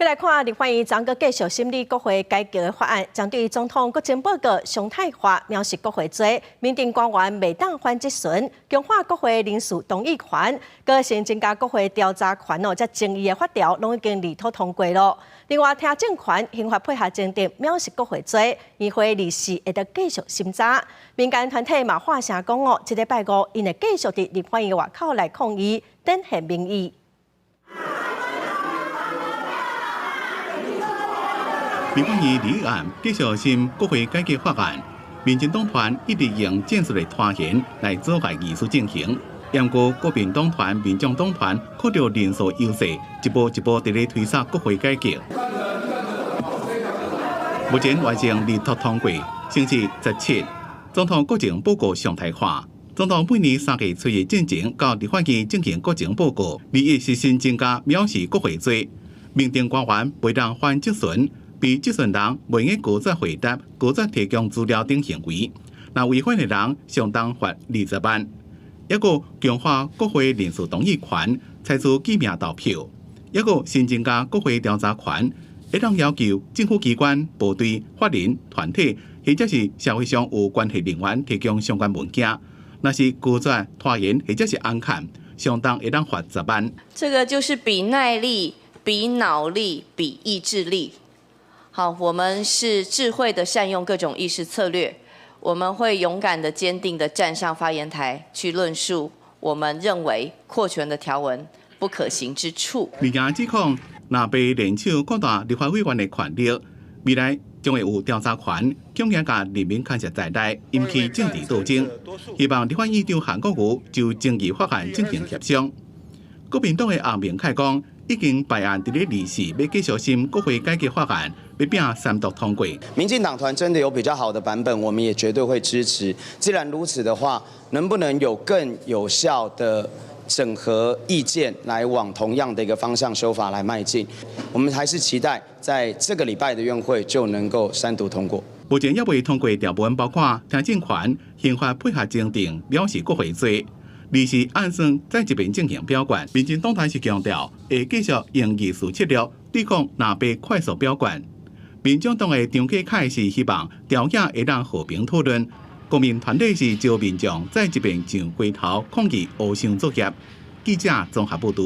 再来看立法院昨个继续审理国会改革的法案，将对总统国情报告常态化描述国会罪，民定官员未当犯质询，强化国会人事同意权，个性增加国会调查权这争议的法条，拢已经立法通过了。另外，听证权刑法配合侦查藐视国会罪，议会理事会得继续审查。民间团体嘛发声讲这礼拜五因会继续伫立法院外口来抗议，展现民意。 立法院立案继续审国会改革法案，民进党团一直用战术的拖延来阻碍议事进行。不过，国民党团、民众党团靠着人数优势，一步一步地咧推动国会改革。目前完成立法通过，星期17，总统国情报告常态化。总统每年3月初的进程到立法院进行国情报告，利益是新增加藐视国会罪，民定官员袂当犯质询。 被质询人未用拒绝回答、拒绝提供资料等行为，那违反的人相当罚20万。一个强化国会人事同意权，采取记名投票；一个新增加国会调查权，会当要求政府机关、部队、法人、团体或者是社会上有关系人员提供相关文件。若是拒绝、拖延或者是暗砍，相当会当罚10万。这个就是比耐力、比脑力、比意志力。 好，我们是智慧的善用各种议事策略，我们会勇敢的、坚定的站上发言台，去论述我们认为扩权的条文不可行之处。民间指控，若被联手扩大立法委员的权力，未来将会有调查权，恐吓甲人民干涉在内，引起政治斗争。希望立法院长韩国瑜就争议法案进行协商。国民党的洪明凯讲，已经备案伫咧议事，要继续审国会改革法案。 被拼3读通过，民进党团真的有比较好的版本，我们也绝对会支持。既然如此的话，能不能有更有效的整合意见，来往同样的一个方向修法来迈进？我们还是期待在这个礼拜的院会就能够3读通过。目前也未通过条文包括听证权、刑法配合侦定、藐视国会罪。理事按算在这边进行表决，民进党团是强调会继续用议事策略对抗若被快速表决。 民众党的张启凯是希望条件会让和平讨论，国民团体是招民众在这边上街头抗议黑箱作业。记者综合报道。